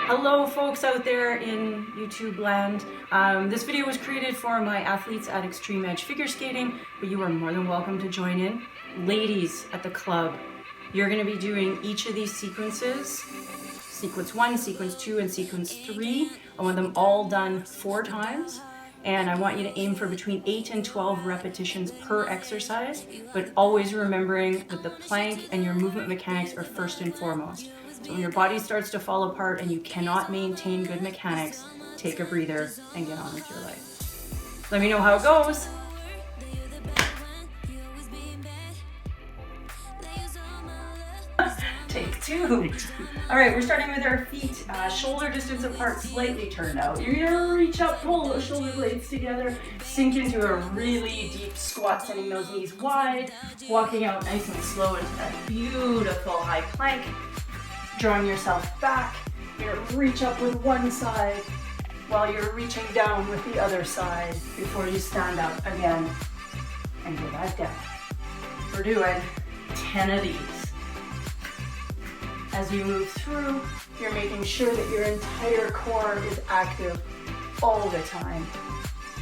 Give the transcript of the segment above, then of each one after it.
Hello folks out there in YouTube land. This video was created for my athletes at Extreme Edge Figure Skating, but you are more than welcome to join in. Ladies at the club, you're going to be doing each of these sequences. Sequence 1, Sequence 2, and Sequence 3. I want them all done 4 times. And I want you to aim for between 8 and 12 repetitions per exercise, but always remembering that the plank and your movement mechanics are first and foremost. So when your body starts to fall apart and you cannot maintain good mechanics, take a breather and get on with your life. Let me know how it goes. Take 2. All right, we're starting with our feet shoulder distance apart, slightly turned out. You're gonna reach up, pull those shoulder blades together, sink into a really deep squat, sending those knees wide, walking out nice and slow into that beautiful high plank, drawing yourself back. You're gonna reach up with one side while you're reaching down with the other side before you stand up again and go back down. We're doing 10 of these. As you move through, you're making sure that your entire core is active all the time.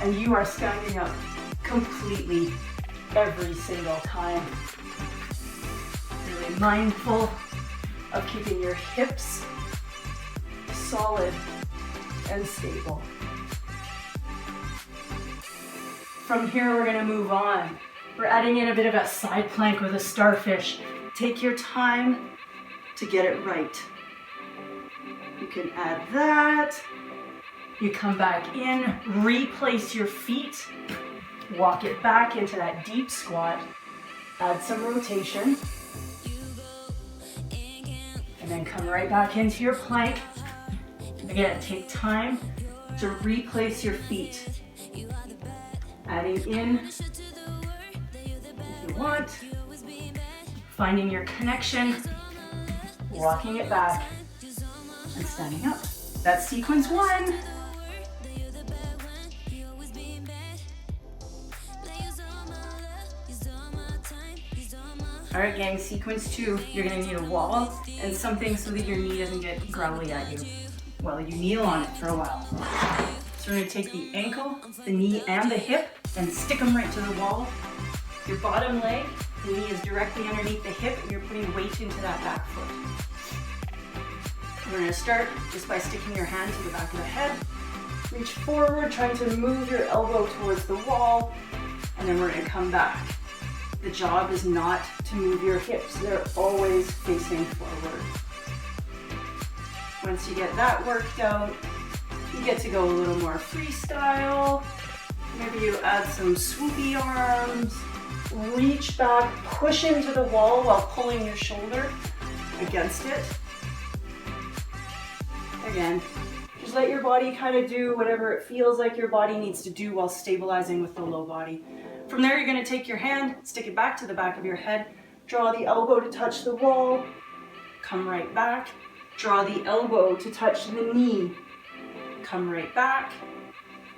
And you are standing up completely every single time. Really mindful of keeping your hips solid and stable. From here, we're gonna move on. We're adding in a bit of a side plank with a starfish. Take your time to get it right. You can add that. You come back in, replace your feet, walk it back into that deep squat, add some rotation, and then come right back into your plank. Again, take time to replace your feet. Adding in if you want, finding your connection, walking it back, and standing up. That's sequence 1. All right, gang, sequence 2. You're gonna need a wall and something so that your knee doesn't get growly at you while you kneel on it for a while. So we're gonna take the ankle, the knee, and the hip and stick them right to the wall. Your bottom leg, the knee is directly underneath the hip and you're putting weight into that back foot. We're gonna start just by sticking your hand to the back of the head. Reach forward, trying to move your elbow towards the wall, and then we're gonna come back. The job is not to move your hips. They're always facing forward. Once you get that worked out, you get to go a little more freestyle. Maybe you add some swoopy arms, reach back, push into the wall while pulling your shoulder against it. Again, just let your body kind of do whatever it feels like your body needs to do while stabilizing with the low body. From there, you're going to take your hand, stick it back to the back of your head, draw the elbow to touch the wall, come right back, draw the elbow to touch the knee, come right back,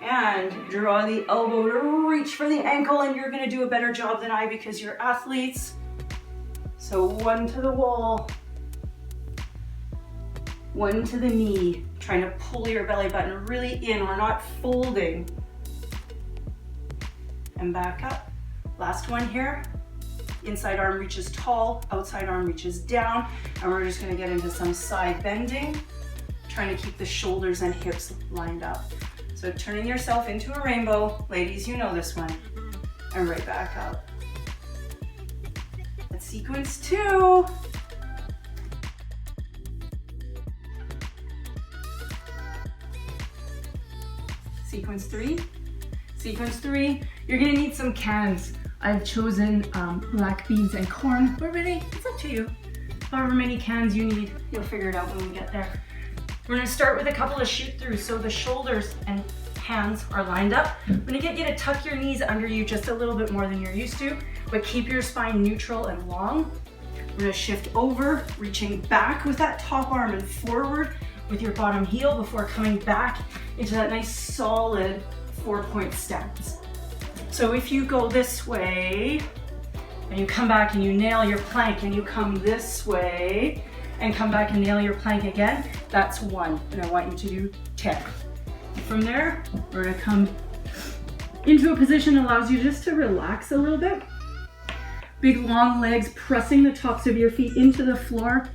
and draw the elbow to reach for the ankle, and you're going to do a better job than I because you're athletes. So 1 to the wall, 1 to the knee, trying to pull your belly button really in. We're not folding. And back up. Last one here. Inside arm reaches tall, outside arm reaches down. And we're just gonna get into some side bending, trying to keep the shoulders and hips lined up. So turning yourself into a rainbow. Ladies, you know this one. And right back up. That's sequence 2. Sequence 3. Sequence 3, you're gonna need some cans. I've chosen black beans and corn, but really, it's up to you. However many cans you need, you'll figure it out when we get there. We're gonna start with a couple of shoot throughs so the shoulders and hands are lined up. I'm gonna get you to tuck your knees under you just a little bit more than you're used to, but keep your spine neutral and long. We're gonna shift over, reaching back with that top arm and forward with your bottom heel before coming back into that nice solid 4-point stance. So if you go this way, and you come back and you nail your plank and you come this way and come back and nail your plank again, that's 1. And I want you to do 10. From there, we're gonna come into a position that allows you just to relax a little bit. Big long legs, pressing the tops of your feet into the floor.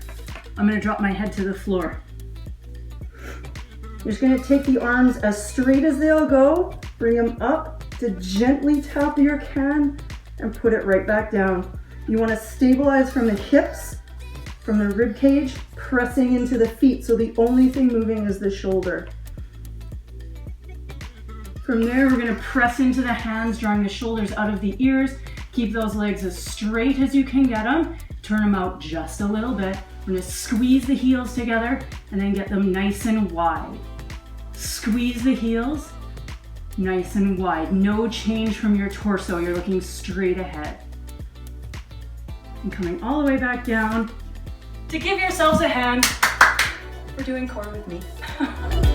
I'm gonna drop my head to the floor. You're just gonna take the arms as straight as they'll go, bring them up to gently tap your can and put it right back down. You wanna stabilize from the hips, from the rib cage, pressing into the feet, so the only thing moving is the shoulder. From there, we're gonna press into the hands, drawing the shoulders out of the ears. Keep those legs as straight as you can get them. Turn them out just a little bit. We're gonna squeeze the heels together and then get them nice and wide. Squeeze the heels, nice and wide. No change from your torso, you're looking straight ahead. And coming all the way back down. To give yourselves a hand, we're doing core with me.